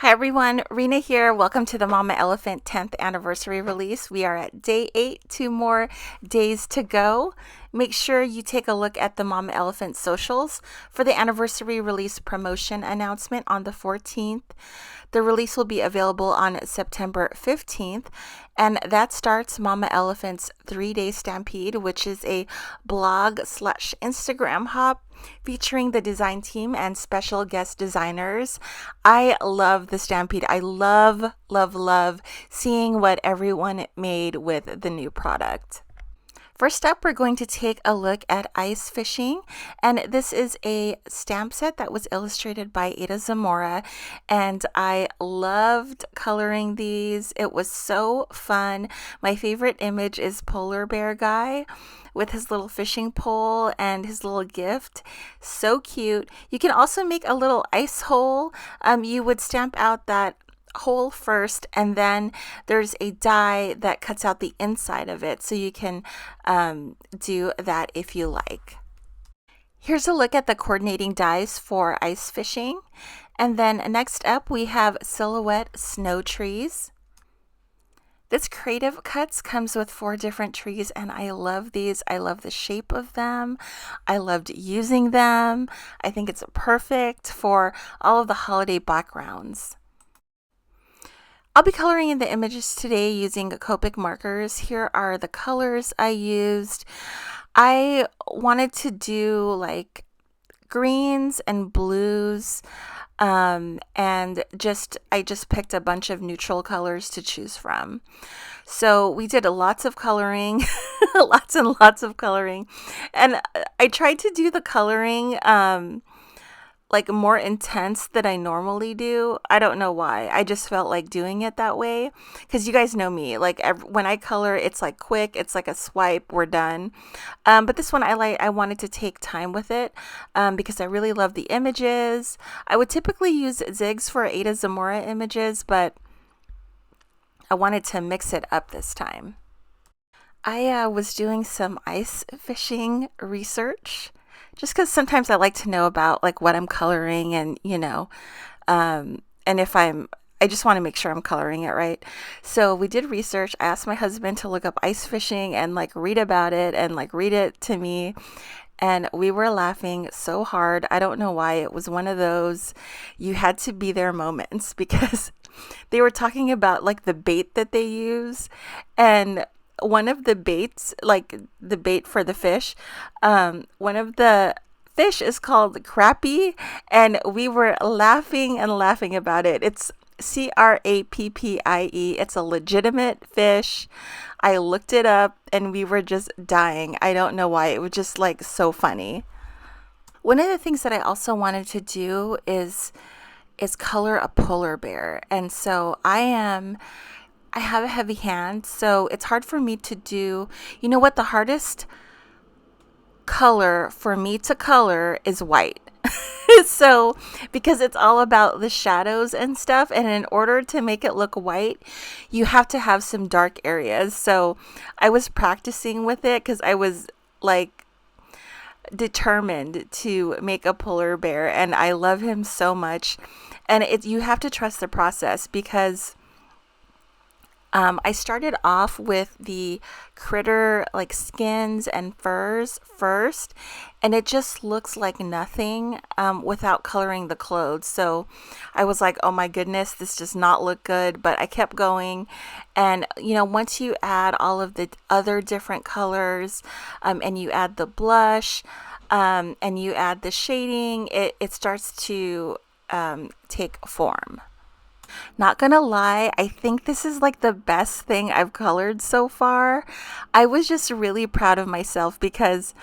Hi everyone, Rena here. Welcome to the Mama Elephant 10th anniversary release. We are at day 8, 2 more days to go. Make sure you take a look at the Mama Elephant socials for the anniversary release promotion announcement on the 14th. The release will be available on September 15th, and that starts Mama Elephant's 3-day stampede, which is a blog/Instagram hop featuring the design team and special guest designers. I love the stampede. I love, love, love seeing what everyone made with the new product. First up, we're going to take a look at ice fishing, and this is a stamp set that was illustrated by Ada Zamora, and I loved coloring these. It was so fun. My favorite image is Polar Bear Guy with his little fishing pole and his little gift. So cute. You can also make a little ice hole. You would stamp out that hole first, and then there's a die that cuts out the inside of it, so you can do that if you like. Here's a look at the coordinating dies for ice fishing, and then next up we have silhouette snow trees. This Creative Cuts comes with 4 different trees, and I love these. I love the shape of them. I loved using them. I think it's perfect for all of the holiday backgrounds. I'll be coloring in the images today using Copic markers. Here are the colors I used. I wanted to do like greens and blues, and I just picked a bunch of neutral colors to choose from. So we did lots of coloring, lots and lots of coloring, and I tried to do the coloring like more intense than I normally do. I don't know why. I just felt like doing it that way because you guys know me. Like when I color, it's like quick. It's like a swipe. We're done. But this one I wanted to take time with it because I really love the images. I would typically use Zigs for Ada Zamora images, but I wanted to mix it up this time. I was doing some ice fishing research just because sometimes I like to know about like what I'm coloring, and and if I just want to make sure I'm coloring it right. So we did research. I asked my husband to look up ice fishing and like read about it and like read it to me. And we were laughing so hard. I don't know why. It was one of those you had to be there moments because they were talking about like the bait that they use, and one of the baits, like the bait for the fish, one of the fish is called crappie, and we were laughing and laughing about it. It's Crappie. It's a legitimate fish. I looked it up and we were just dying. I don't know why. It was just like so funny. One of the things that I also wanted to do is color a polar bear. And so I have a heavy hand, so it's hard for me to do. You know what? The hardest color for me to color is white. So, because it's all about the shadows and stuff, and in order to make it look white, you have to have some dark areas. So, I was practicing with it because I was like determined to make a polar bear, and I love him so much. And you have to trust the process because I started off with the critter like skins and furs first, and it just looks like nothing without coloring the clothes. So I was like, oh my goodness, this does not look good. But I kept going, and once you add all of the other different colors, and you add the blush, and you add the shading, it starts to take form. Not gonna lie, I think this is like the best thing I've colored so far. I was just really proud of myself because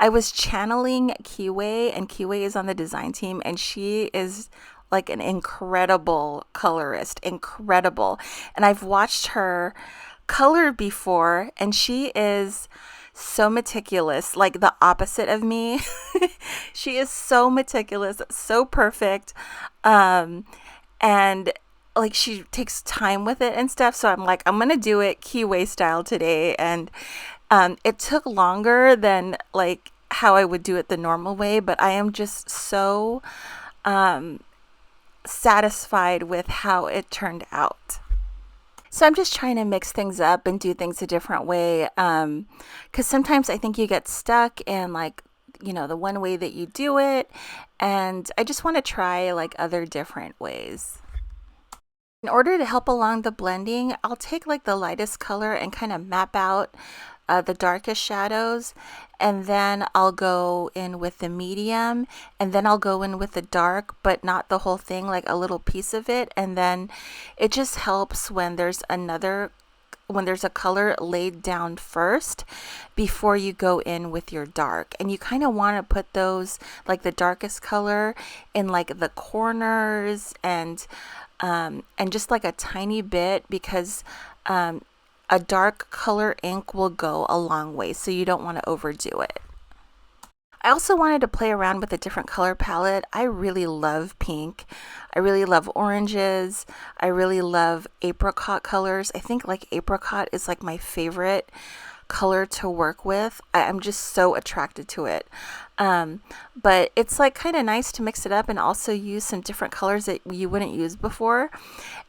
I was channeling Kiwi, and Kiwi is on the design team, and she is like an incredible colorist, incredible. And I've watched her color before, and she is so meticulous, like the opposite of me. She is so meticulous, so perfect. And like she takes time with it and stuff. So I'm like, I'm gonna do it Kiwi style today, and it took longer than like how I would do it the normal way. But I am just so satisfied with how it turned out. So I'm just trying to mix things up and do things a different way. Because sometimes I think you get stuck in like, the one way that you do it. And I just want to try like other different ways. In order to help along the blending, I'll take like the lightest color and kind of map out the darkest shadows, and then I'll go in with the medium, and then I'll go in with the dark, but not the whole thing, like a little piece of it. And then it just helps when there's a color laid down first before you go in with your dark. And you kind of want to put those, like the darkest color, in like the corners and just like a tiny bit, because a dark color ink will go a long way, so you don't want to overdo it. I also wanted to play around with a different color palette. I really love pink. I really love oranges. I really love apricot colors. I think like apricot is like my favorite color to work with. I'm just so attracted to it. But it's like kind of nice to mix it up and also use some different colors that you wouldn't use before.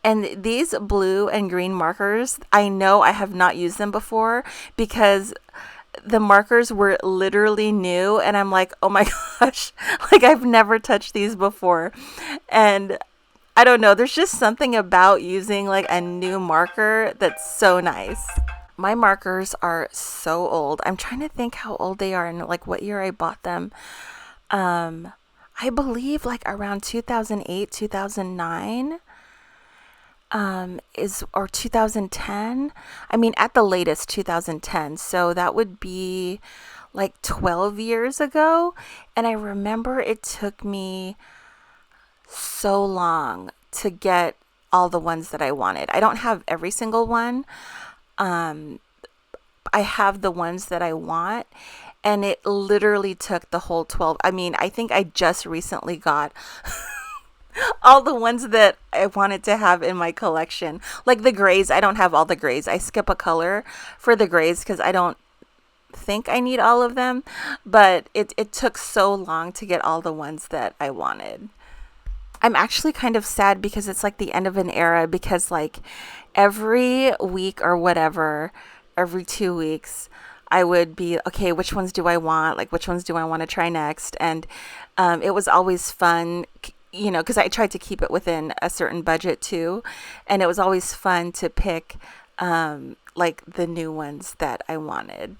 And these blue and green markers, I know I have not used them before because the markers were literally new, and I'm like, oh my gosh, like I've never touched these before. And I don't know, there's just something about using like a new marker that's so nice. My markers are so old. I'm trying to think how old they are and like what year I bought them. I believe like around 2008, 2009 or 2010. I mean, at the latest 2010. So that would be like 12 years ago. And I remember it took me so long to get all the ones that I wanted. I don't have every single one. I have the ones that I want, and it literally took the whole 12. I mean, I think I just recently got all the ones that I wanted to have in my collection. Like the grays, I don't have all the grays. I skip a color for the grays because I don't think I need all of them, but it took so long to get all the ones that I wanted. I'm actually kind of sad because it's like the end of an era, because like every week or whatever, every 2 weeks, I would be, okay, which ones do I want? Like, which ones do I want to try next? And it was always fun, because I tried to keep it within a certain budget too. And it was always fun to pick like the new ones that I wanted.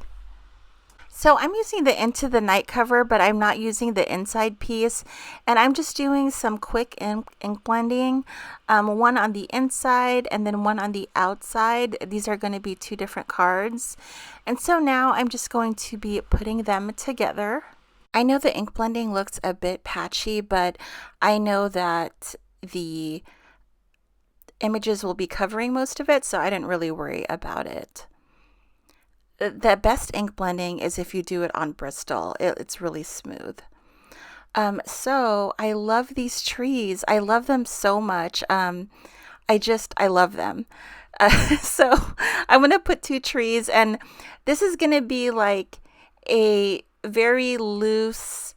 So I'm using the Into the Night cover, but I'm not using the inside piece. And I'm just doing some quick ink blending, one on the inside and then one on the outside. These are going to be two different cards. And so now I'm just going to be putting them together. I know the ink blending looks a bit patchy, but I know that the images will be covering most of it, so I didn't really worry about it. The best ink blending is if you do it on Bristol. It's really smooth. So I love these trees. I love them so much. I love them. So I'm going to put two trees, and this is going to be like a very loose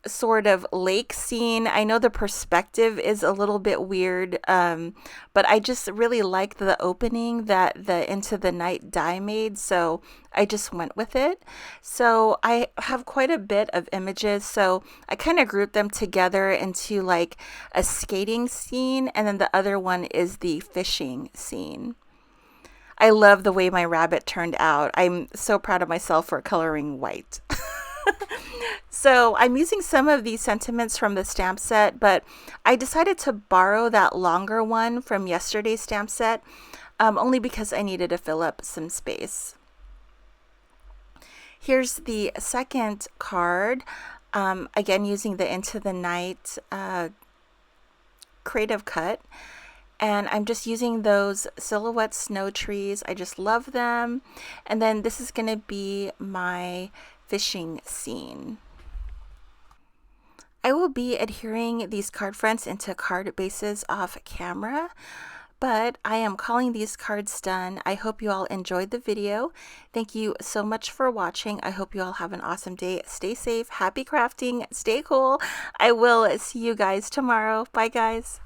sort of lake scene. I know the perspective is a little bit weird, but I just really like the opening that the Into the Night die made, so I just went with it. So I have quite a bit of images, so I kind of grouped them together into like a skating scene, and then the other one is the fishing scene. I love the way my rabbit turned out. I'm so proud of myself for coloring white. So I'm using some of these sentiments from the stamp set, but I decided to borrow that longer one from yesterday's stamp set, only because I needed to fill up some space. Here's the second card, again using the Into the Night Creative Cut. And I'm just using those silhouette snow trees. I just love them. And then this is going to be my fishing scene. I will be adhering these card fronts into card bases off camera, but I am calling these cards done. I hope you all enjoyed the video. Thank you so much for watching. I hope you all have an awesome day. Stay safe, happy crafting, stay cool. I will see you guys tomorrow. Bye guys.